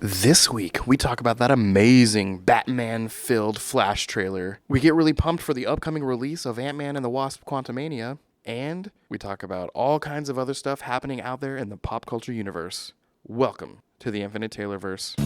This week, we talk about that amazing Batman-filled Flash trailer. We get really pumped for the upcoming release of Ant-Man and the Wasp: Quantumania, and we talk about all kinds of other stuff happening out there in the pop culture universe. Welcome to the Infinite Taylorverse.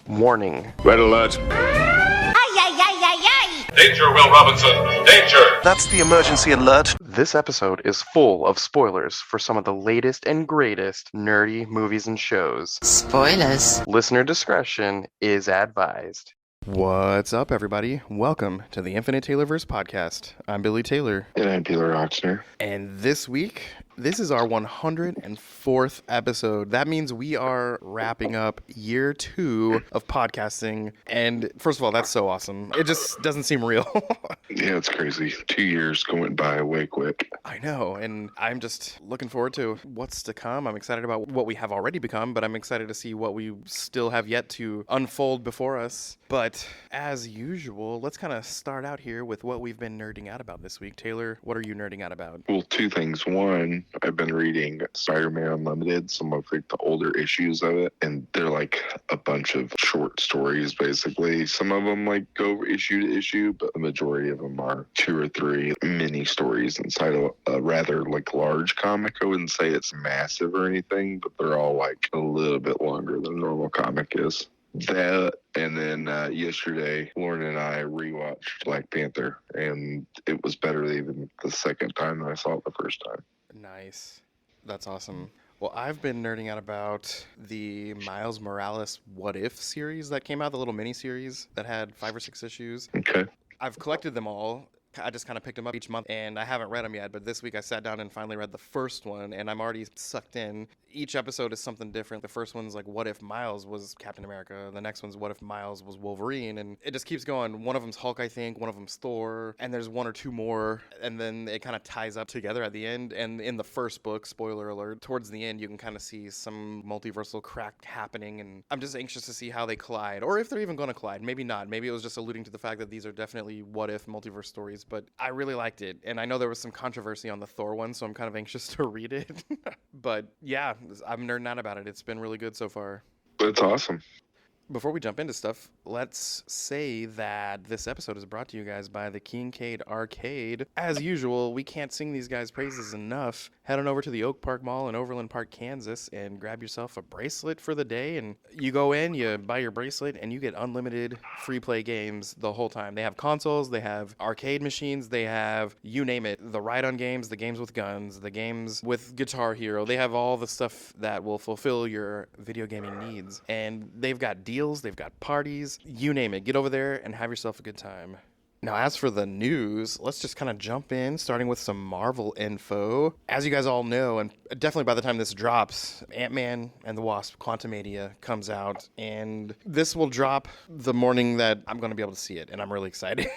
Warning. Red alert. Ay, ay, ay, ay, ay! Danger, Will Robinson. Danger. That's the emergency alert. This episode is full of spoilers for some of the latest and greatest nerdy movies and shows. Spoilers. Listener discretion is advised. What's up, everybody? Welcome to the Infinite Taylorverse podcast. I'm Billy Taylor. And I'm Taylor Oxner. And this week, this is our 104th episode. That means we are wrapping up year 2 of podcasting. And first of all, that's so awesome. It just doesn't seem real. Yeah, it's crazy. 2 years going by way quick. I know. And I'm just looking forward to what's to come. I'm excited about what we have already become, but I'm excited to see what we still have yet to unfold before us. But as usual, let's kind of start out here with what we've been nerding out about this week. Taylor, what are you nerding out about? Well, 2 things. One, I've been reading Spider-Man Unlimited, some of like the older issues of it, and they're like a bunch of short stories, basically. Some of them like go issue to issue, but the majority of them are 2 or 3 mini stories inside of a rather like large comic. I wouldn't say it's massive or anything, but they're all like a little bit longer than a normal comic is. That, and then yesterday, Lauren and I rewatched Black Panther, and it was better even the second time than I saw it the first time. Nice. That's awesome. Well, I've been nerding out about the Miles Morales What If series that came out, the little mini series that had 5 or 6 issues. Okay. I've collected them all. I just kind of picked them up each month, and I haven't read them yet, but this week I sat down and finally read the first one, and I'm already sucked in. Each episode is something different. The first one's like, what if Miles was Captain America? The next one's, what if Miles was Wolverine? And it just keeps going. One of them's Hulk, I think. One of them's Thor. And there's 1 or 2 more, and then it kind of ties up together at the end. And in the first book, spoiler alert, towards the end, you can kind of see some multiversal crack happening, and I'm just anxious to see how they collide, or if they're even going to collide. Maybe not. Maybe it was just alluding to the fact that these are definitely what if multiverse stories, but I really liked it. And I know there was some controversy on the Thor one, so I'm kind of anxious to read it. But yeah, I'm nerding out about it. It's been really good so far. That's awesome. Before we jump into stuff, let's say that this episode is brought to you guys by the Kincaid Arcade. As usual, we can't sing these guys' praises enough. Head on over to the Oak Park Mall in Overland Park, Kansas, and grab yourself a bracelet for the day. And you go in, you buy your bracelet, and you get unlimited free play games the whole time. They have consoles, they have arcade machines, they have, you name it, the ride-on games, the games with guns, the games with Guitar Hero. They have all the stuff that will fulfill your video gaming needs. And they've got deals, they've got parties, you name it. Get over there and have yourself a good time. Now, as for the news, let's just kind of jump in, starting with some Marvel info. As you guys all know, and definitely by the time this drops, Ant-Man and the Wasp: Quantumania comes out, and this will drop the morning that I'm going to be able to see it, and I'm really excited.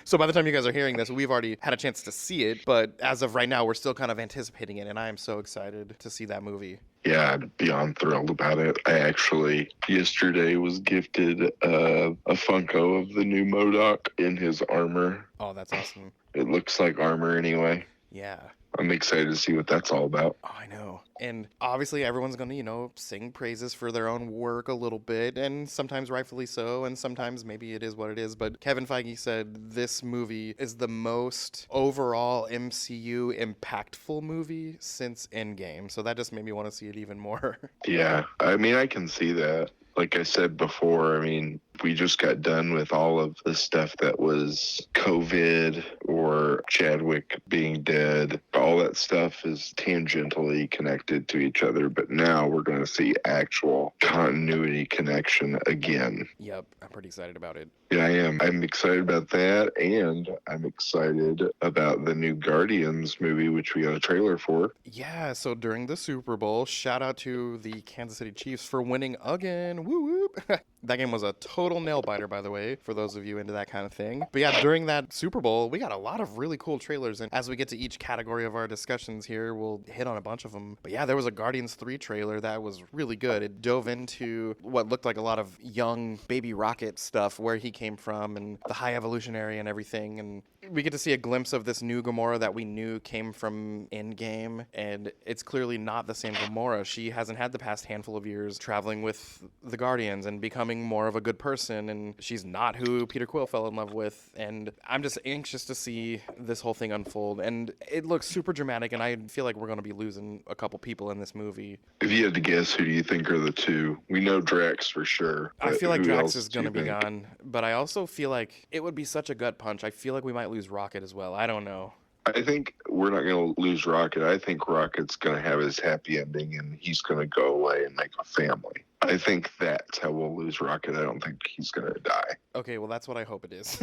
So by the time you guys are hearing this, we've already had a chance to see it, but as of right now, we're still kind of anticipating it, and I am so excited to see that movie. Yeah, I'm beyond thrilled about it. I actually, yesterday, was gifted a Funko of the new MODOK in his armor. Oh, that's awesome. It looks like armor anyway. Yeah. I'm excited to see what that's all about. Oh, I know. And obviously everyone's going to, sing praises for their own work a little bit, and sometimes rightfully so, and sometimes maybe it is what it is. But Kevin Feige said this movie is the most overall MCU impactful movie since Endgame. So that just made me want to see it even more. Yeah, I mean, I can see that. Like I said before, I mean, We just got done with all of the stuff that was COVID or Chadwick being dead. All that stuff is tangentially connected to each other, but now we're going to see actual continuity connection again. Yep, I'm pretty excited about it. Yeah, I am. I'm excited about that, and I'm excited about the new Guardians movie, which we got a trailer for. Yeah, so during the Super Bowl, shout out to the Kansas City Chiefs for winning again. Woo whoop. That game was a total nail biter, by the way, for those of you into that kind of thing. But yeah, during that Super Bowl, we got a lot of really cool trailers. And as we get to each category of our discussions here, we'll hit on a bunch of them. But yeah, there was a Guardians 3 trailer that was really good. It dove into what looked like a lot of young Baby Rocket stuff, where he came from and the High Evolutionary and everything. And we get to see a glimpse of this new Gamora that we knew came from Endgame. And it's clearly not the same Gamora. She hasn't had the past handful of years traveling with the Guardians and becoming more of a good person, and she's not who Peter Quill fell in love with. And I'm just anxious to see this whole thing unfold, and it looks super dramatic, and I feel like we're going to be losing a couple people in this movie. If you had to guess, who do you think are the two? We know Drax for sure. I feel like who Drax else is do you going to be think? gone, but I also feel like it would be such a gut punch. I feel like we might lose Rocket as well. I don't know. I think we're not going to lose Rocket. I think Rocket's going to have his happy ending and he's going to go away and make a family. I think that's how we'll lose Rocket. I don't think he's going to die. Okay, well, that's what I hope it is.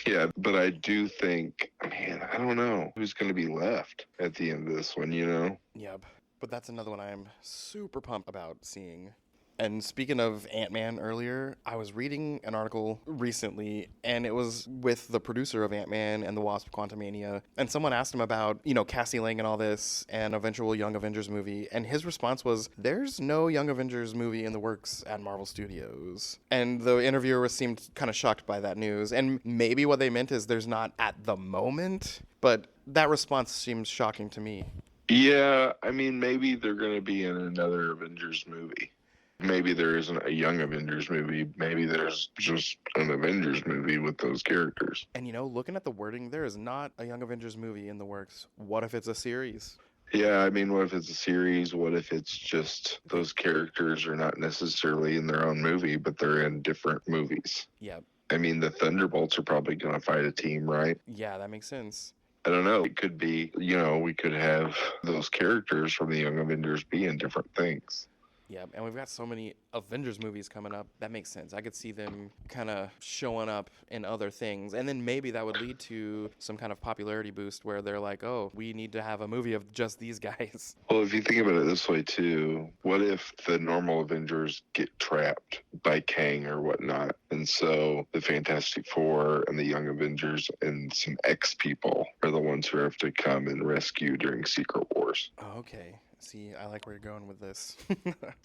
Yeah, but I do think, man, I don't know who's going to be left at the end of this one, you know? Yep. But that's another one I am super pumped about seeing. And speaking of Ant-Man earlier, I was reading an article recently, and it was with the producer of Ant-Man and the Wasp Quantumania. And someone asked him about, Cassie Lang and all this, and eventual Young Avengers movie. And his response was, there's no Young Avengers movie in the works at Marvel Studios. And the interviewer seemed kind of shocked by that news. And maybe what they meant is there's not at the moment, but that response seems shocking to me. Yeah, I mean, maybe they're going to be in another Avengers movie. Maybe there isn't a Young Avengers movie. Maybe there's just an Avengers movie with those characters. And looking at the wording, there is not a Young Avengers movie in the works. What if it's a series? Yeah, I mean, what if it's a series? What if it's just those characters are not necessarily in their own movie, but they're in different movies? Yeah. I mean, the Thunderbolts are probably going to fight a team, right? Yeah, that makes sense. I don't know. It could be, we could have those characters from the Young Avengers be in different things. Yeah, and we've got so many Avengers movies coming up. That makes sense. I could see them kind of showing up in other things. And then maybe that would lead to some kind of popularity boost where they're like, oh, we need to have a movie of just these guys. Well, if you think about it this way, too, what if the normal Avengers get trapped by Kang or whatnot? And so the Fantastic Four and the Young Avengers and some X-people are the ones who have to come and rescue during Secret Wars. Oh, okay. See, I like where you're going with this.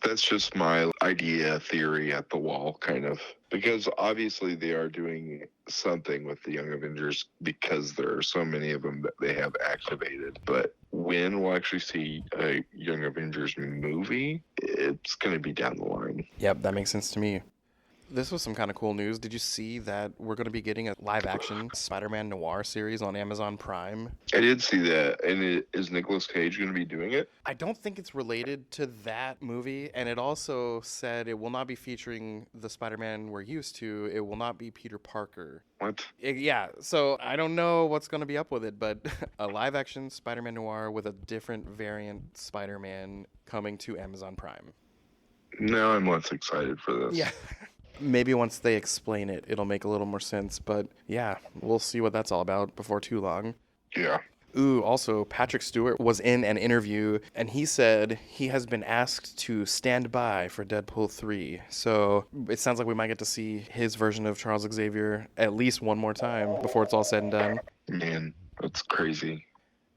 That's just my idea, theory at the wall, kind of. Because obviously they are doing something with the Young Avengers because there are so many of them that they have activated. But when we'll actually see a Young Avengers movie, it's going to be down the line. Yep, that makes sense to me. This was some kind of cool news. Did you see that we're going to be getting a live-action Spider-Man noir series on Amazon Prime? I did see that. And is Nicolas Cage going to be doing it? I don't think it's related to that movie, and it also said it will not be featuring the Spider-Man we're used to. It will not be Peter Parker. What? Yeah, so I don't know what's going to be up with it, but a live-action Spider-Man noir with a different variant Spider-Man coming to Amazon Prime. Now I'm less excited for this. Yeah. Maybe once they explain it, it'll make a little more sense. But yeah, we'll see what that's all about before too long. Yeah. Ooh, also, Patrick Stewart was in an interview, and he said he has been asked to stand by for Deadpool 3. So it sounds like we might get to see his version of Charles Xavier at least one more time before it's all said and done. Man, that's crazy.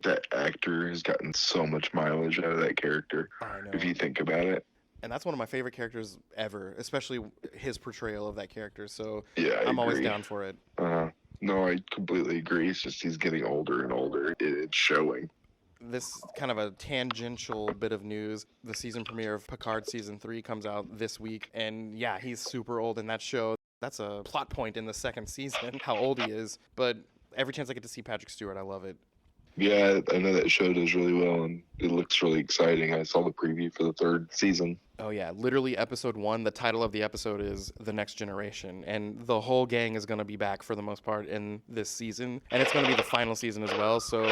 That actor has gotten so much mileage out of that character, I know. if you think about it. And that's one of my favorite characters ever, especially his portrayal of that character. So Yeah, I'm always agree. down for it. No, I completely agree. It's just he's getting older and older. It's showing. This kind of a tangential bit of news. The season premiere of Picard Season 3 comes out this week. And yeah, he's super old in that show. That's a plot point in the second season, how old he is. But every chance I get to see Patrick Stewart, I love it. Yeah, I know that show does really well, and it looks really exciting. I saw the preview for the third season. Oh yeah, literally episode 1, the title of the episode is The Next Generation, and the whole gang is going to be back for the most part in this season, and it's going to be the final season as well, so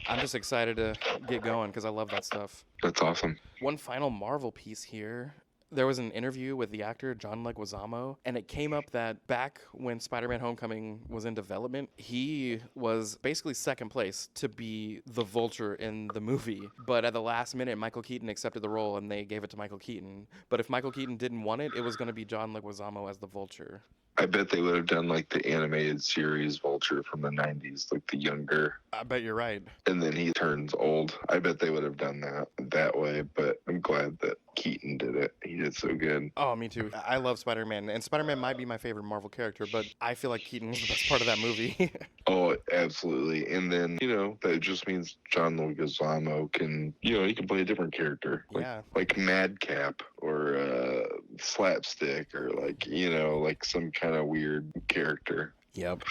I'm just excited to get going because I love that stuff. That's awesome. One final Marvel piece here. There was an interview with the actor John Leguizamo, and it came up that back when Spider-Man Homecoming was in development, he was basically second place to be the Vulture in the movie. But at the last minute, Michael Keaton accepted the role, and they gave it to Michael Keaton. But if Michael Keaton didn't want it, it was going to be John Leguizamo as the Vulture. I bet they would have done like the animated series Vulture from the 90s, like the younger. I bet you're right. And then he turns old. I bet they would have done that way, but I'm glad that Keaton did it. He did so good. Oh, me too. I love Spider-Man, and Spider-Man might be my favorite Marvel character, but I feel like Keaton was the best part of that movie. Oh, absolutely. And then, that just means John Leguizamo can, he can play a different character. Yeah. Like Madcap or Slapstick or like some kind of weird character. Yep.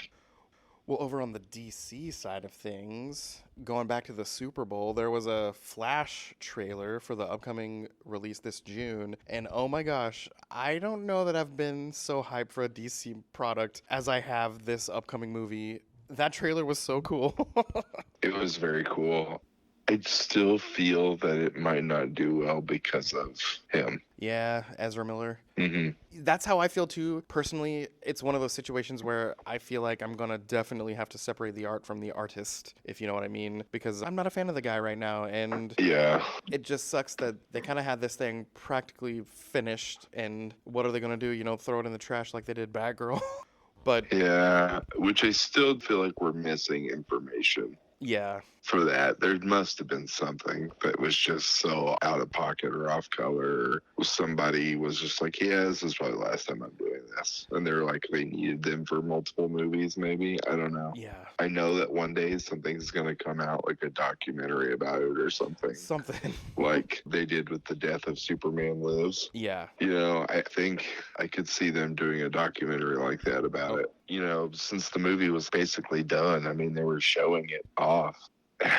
Well, over on the DC side of things, going back to the Super Bowl, there was a Flash trailer for the upcoming release this June. And oh my gosh, I don't know that I've been so hyped for a DC product as I have this upcoming movie. That trailer was so cool. It was very cool. I still feel that it might not do well because of him. Yeah, Ezra Miller. Mm-hmm. That's how I feel too. Personally, it's one of those situations where I feel like I'm going to definitely have to separate the art from the artist, if you know what I mean, because I'm not a fan of the guy right now. And yeah, it just sucks that they kind of had this thing practically finished. And what are they going to do? Throw it in the trash like they did Batgirl. But yeah, which I still feel like we're missing information. Yeah. For that, there must have been something that was just so out of pocket or off color. Or somebody was just like, yeah, this is probably the last time I'm doing this. And they're like, they needed them for multiple movies, maybe. I don't know. Yeah. I know that one day something's going to come out, like a documentary about it or something. Something. Like they did with the death of Superman Lives. Yeah. I think I could see them doing a documentary like that about it. Since the movie was basically done, I mean, they were showing it off.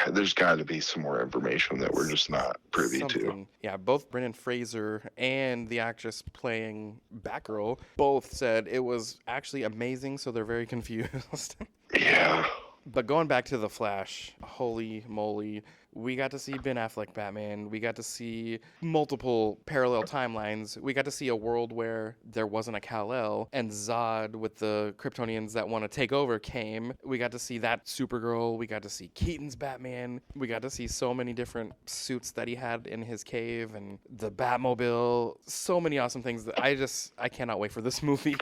There's got to be some more information that we're just not privy to. Yeah, both Brendan Fraser and the actress playing Batgirl both said it was actually amazing, so they're very confused. Yeah. But going back to The Flash, holy moly, we got to see Ben Affleck Batman. We got to see multiple parallel timelines. We got to see a world where there wasn't a Kal-El, and Zod with the Kryptonians that want to take over came. We got to see that Supergirl. We got to see Keaton's Batman. We got to see so many different suits that he had in his cave and the Batmobile. So many awesome things that I cannot wait for this movie.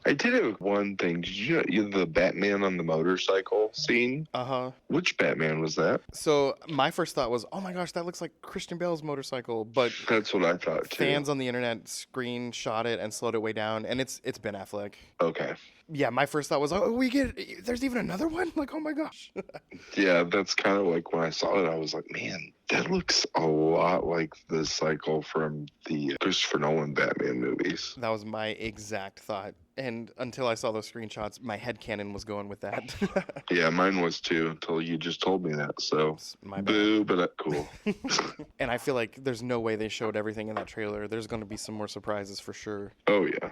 I did have one thing. Did you know the Batman on the motorcycle scene? Uh-huh. Which Batman was that? So my first thought was, oh my gosh, that looks like Christian Bale's motorcycle. But that's what I thought too. Fans on the internet screenshot it and slowed it way down, and it's Ben Affleck. Okay. Yeah, my first thought was, there's even another one? Like, oh my gosh. Yeah, that's kind of like when I saw it, I was like, man, that looks a lot like the cycle from the Christopher Nolan Batman movies. That was my exact thought. And until I saw those screenshots, my headcanon was going with that. Yeah, mine was too, until you just told me that. So, my boo, but cool. And I feel like there's no way they showed everything in that trailer. There's going to be some more surprises for sure. Oh, yeah.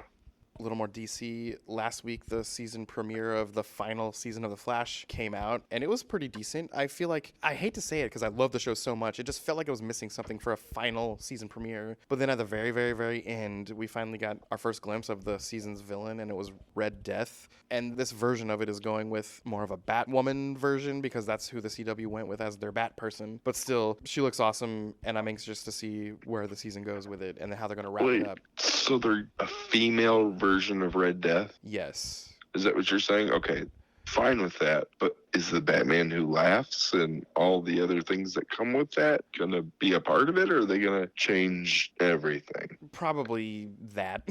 A little more DC. Last week, the season premiere of the final season of The Flash came out, and it was pretty decent. I feel like, I hate to say it because I love the show so much, it just felt like it was missing something for a final season premiere. But then at the very, very, very end, we finally got our first glimpse of the season's villain, and it was Red Death. And this version of it is going with more of a Batwoman version because that's who the CW went with as their Bat person. But still, she looks awesome, and I'm anxious to see where the season goes with it and how they're going to wrap it up. So they're a female version of Red Death? Yes. Is that what you're saying? Okay, fine with that. But is the Batman who laughs and all the other things that come with that going to be a part of it, or are they going to change everything? Probably that.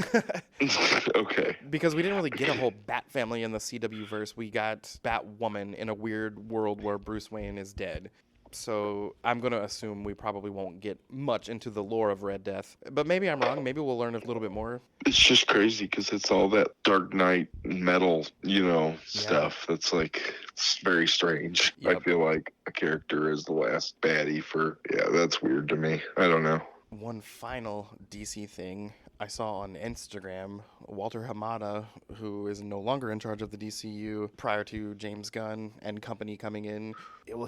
Okay. Because we didn't really get a whole Bat family in the CW verse. We got Batwoman in a weird world where Bruce Wayne is dead. So I'm going to assume we probably won't get much into the lore of Red Death. But maybe I'm wrong. Maybe we'll learn a little bit more. It's just crazy because it's all that Dark Knight metal, stuff. That's like, it's very strange. Yep. I feel like a character is the last baddie for, that's weird to me. I don't know. One final DC thing I saw on Instagram, Walter Hamada, who is no longer in charge of the DCU prior to James Gunn and company coming in,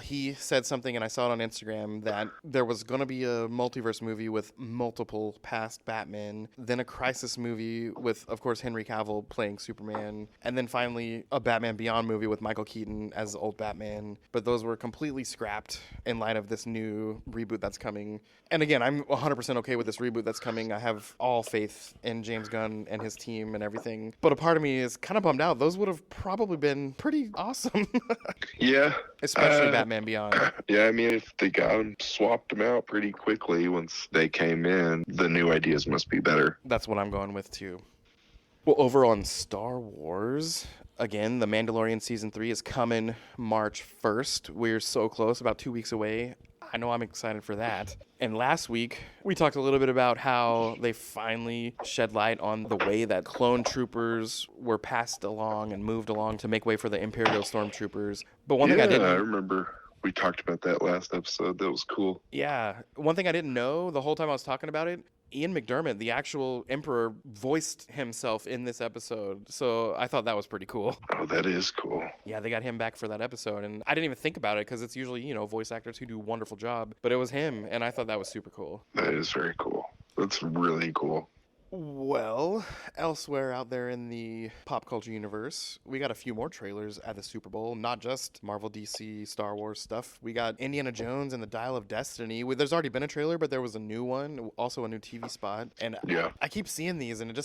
he said something, and I saw it on Instagram, that there was going to be a multiverse movie with multiple past Batman, then a Crisis movie with, of course, Henry Cavill playing Superman, and then finally a Batman Beyond movie with Michael Keaton as old Batman. But those were completely scrapped in light of this new reboot that's coming. And again, I'm 100% okay with this reboot that's coming. I have all faith in James Gunn and his team and everything. But a part of me is kind of bummed out. Those would have probably been pretty awesome. Yeah. Especially Batman Beyond. Yeah, I mean, if they swapped them out pretty quickly once they came in, the new ideas must be better. That's what I'm going with, too. Well, over on Star Wars, again, The Mandalorian Season 3 is coming March 1st. We're so close, about 2 weeks away. I know I'm excited for that. And last week, we talked a little bit about how they finally shed light on the way that clone troopers were passed along and moved along to make way for the Imperial stormtroopers. But one thing I didn't... I remember we talked about that last episode. That was cool. Yeah. One thing I didn't know the whole time I was talking about it, Ian McDermott, the actual Emperor, voiced himself in this episode. So I thought that was pretty cool. Oh, that is cool. Yeah, they got him back for that episode. And I didn't even think about it because it's usually, voice actors who do a wonderful job. But it was him, and I thought that was super cool. That is very cool. That's really cool. Well, elsewhere out there in the pop culture universe, we got a few more trailers at the Super Bowl, not just Marvel, DC, Star Wars stuff. We got Indiana Jones and the Dial of Destiny. There's already been a trailer, but there was a new one, also a new TV spot. And yeah. I keep seeing these, and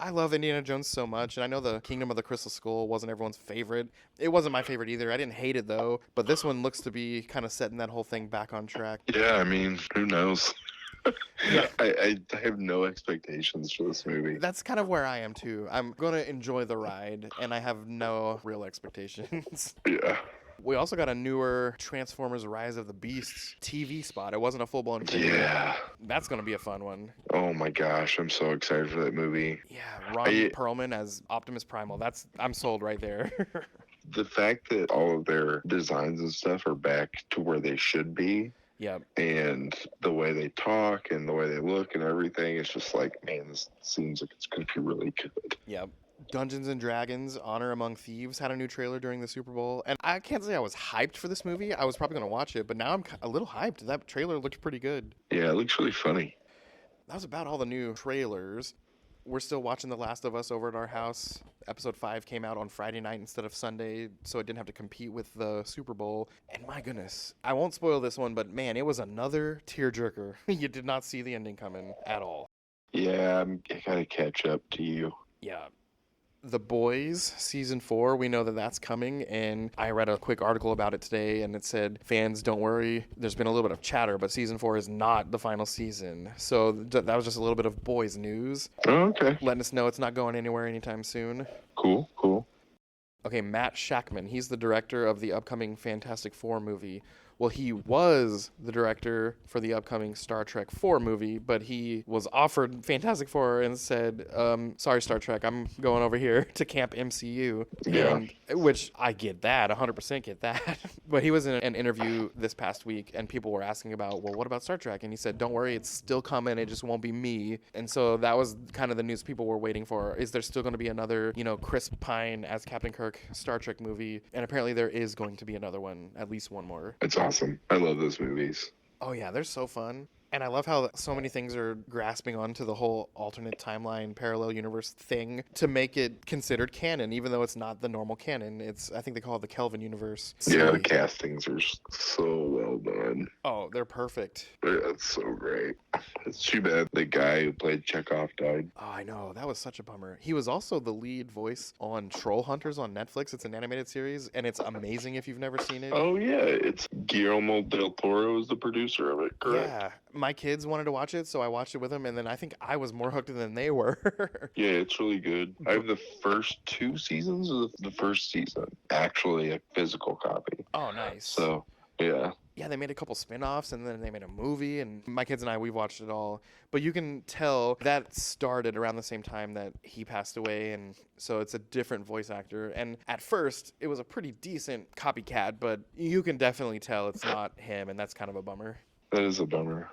I love Indiana Jones so much. And I know the Kingdom of the Crystal Skull wasn't everyone's favorite. It wasn't my favorite either. I didn't hate it, though. But this one looks to be kind of setting that whole thing back on track. Yeah, I mean, who knows? Yeah. I have no expectations for this movie. That's kind of where I am too. I'm going to enjoy the ride, and I have no real expectations. Yeah. We also got a newer Transformers Rise of the Beasts TV spot. It wasn't a full-blown trailer. Yeah. That's going to be a fun one. Oh my gosh, I'm so excited for that movie. Yeah, Ron Perlman as Optimus Primal. I'm sold right there. The fact that all of their designs and stuff are back to where they should be. Yep. And the way they talk and the way they look and everything, it's just like, man, this seems like it's going to be really good. Yep. Dungeons and Dragons Honor Among Thieves had a new trailer during the Super Bowl. And I can't say I was hyped for this movie. I was probably going to watch it, but now I'm a little hyped. That trailer looked pretty good. Yeah, it looks really funny. That was about all the new trailers. We're still watching The Last of Us over at our house. Episode 5 came out on Friday night instead of Sunday, so it didn't have to compete with the Super Bowl. And my goodness, I won't spoil this one, but man, it was another tearjerker. You did not see the ending coming at all. Yeah, I gotta catch up to you. Yeah. The Boys Season 4, we know that that's coming, and I read a quick article about it today, and it said, fans, don't worry, there's been a little bit of chatter, but Season 4 is not the final season. So that was just a little bit of Boys news. Oh, okay. Letting us know it's not going anywhere anytime soon. Cool. Okay, Matt Shackman, he's the director of the upcoming Fantastic Four movie. Well, he was the director for the upcoming Star Trek 4 movie, but he was offered Fantastic Four and said, sorry, Star Trek, I'm going over here to Camp MCU. Yeah. Which I get that, 100% get that. But he was in an interview this past week, and people were asking about, well, what about Star Trek? And he said, don't worry, it's still coming, it just won't be me. And so that was kind of the news people were waiting for. Is there still going to be another, Chris Pine as Captain Kirk Star Trek movie? And apparently there is going to be another one, at least one more. It's awesome. I love those movies. Oh yeah, they're so fun. And I love how so many things are grasping onto the whole alternate timeline, parallel universe thing to make it considered canon, even though it's not the normal canon. I think they call it the Kelvin universe. Yeah, the castings are so well done. Oh, they're perfect. That's so great. It's too bad the guy who played Chekhov died. Oh, I know. That was such a bummer. He was also the lead voice on Troll Hunters on Netflix. It's an animated series, and it's amazing if you've never seen it. Oh, yeah. It's Guillermo del Toro is the producer of it, correct? Yeah. My kids wanted to watch it, so I watched it with them, and then I think I was more hooked than they were. Yeah, it's really good. I have the first 2 seasons of the first season, actually a physical copy. Oh, nice. So, yeah, Yeah, they made a couple spin-offs and then they made a movie, and my kids and I, we've watched it all. But you can tell that started around the same time that he passed away, and so it's a different voice actor. And at first, it was a pretty decent copycat, but you can definitely tell it's not him, and that's kind of a bummer. That is a bummer.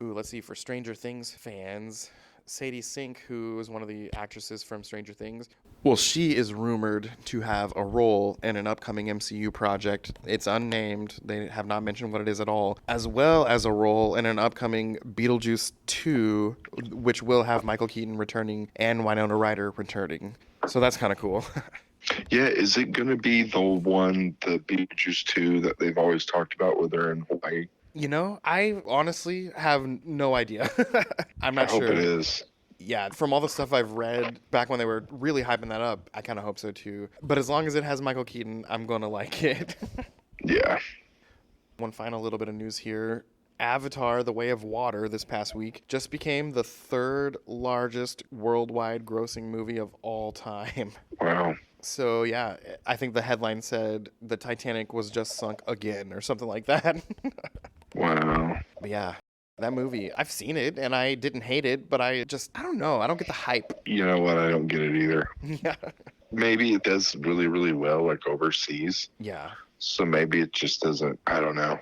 Ooh, let's see, for Stranger Things fans, Sadie Sink, who is one of the actresses from Stranger Things, well, she is rumored to have a role in an upcoming MCU project. It's unnamed. They have not mentioned what it is at all, as well as a role in an upcoming Beetlejuice 2, which will have Michael Keaton returning and Winona Ryder returning. So that's kind of cool. Yeah, is it going to be the one, the Beetlejuice 2 that they've always talked about where they're in Hawaii? You know, I honestly have no idea. I'm not sure. I hope it is. Yeah, from all the stuff I've read back when they were really hyping that up, I kind of hope so too. But as long as it has Michael Keaton, I'm going to like it. Yeah. One final little bit of news here. Avatar: The Way of Water this past week just became the third largest worldwide grossing movie of all time. Wow. So yeah, I think the headline said the Titanic was just sunk again or something like that. Wow. But yeah, that movie, I've seen it and I didn't hate it, but I don't know. I don't get the hype. You know what? I don't get it either. Yeah. Maybe it does really, really well, like overseas. Yeah. So maybe it just doesn't. I don't know.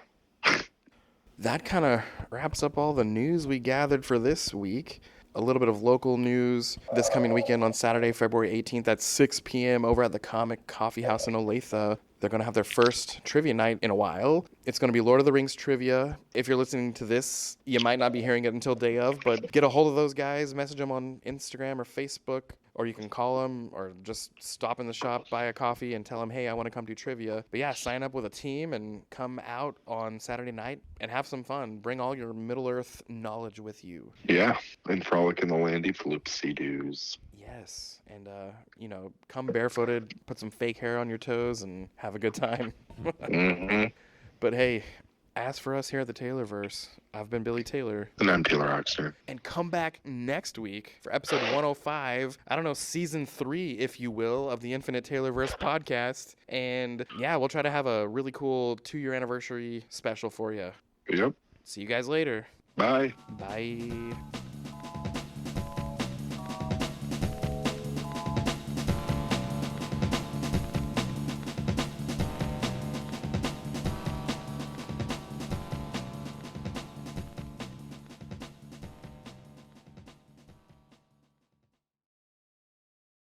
That kind of wraps up all the news we gathered for this week. A little bit of local news this coming weekend on Saturday, February 18th at 6 p.m. over at the Comic Coffee House in Olathe. They're going to have their first trivia night in a while. It's going to be Lord of the Rings trivia. If you're listening to this, you might not be hearing it until day of, but get a hold of those guys, message them on Instagram or Facebook, or you can call them or just stop in the shop, buy a coffee, and tell them, hey, I want to come do trivia. But yeah, sign up with a team and come out on Saturday night and have some fun. Bring all your Middle-earth knowledge with you. Yeah, and frolic in the landy floopsie-doos. Yes, and come barefooted, put some fake hair on your toes, and have a good time. Mm-hmm. But hey, as for us here at the Taylorverse, I've been Billy Taylor. And I'm Taylor Oxner. And come back next week for episode 105, I don't know, season 3, if you will, of the Infinite Taylorverse podcast. And yeah, we'll try to have a really cool 2-year anniversary special for you. Yep. See you guys later. Bye. Bye.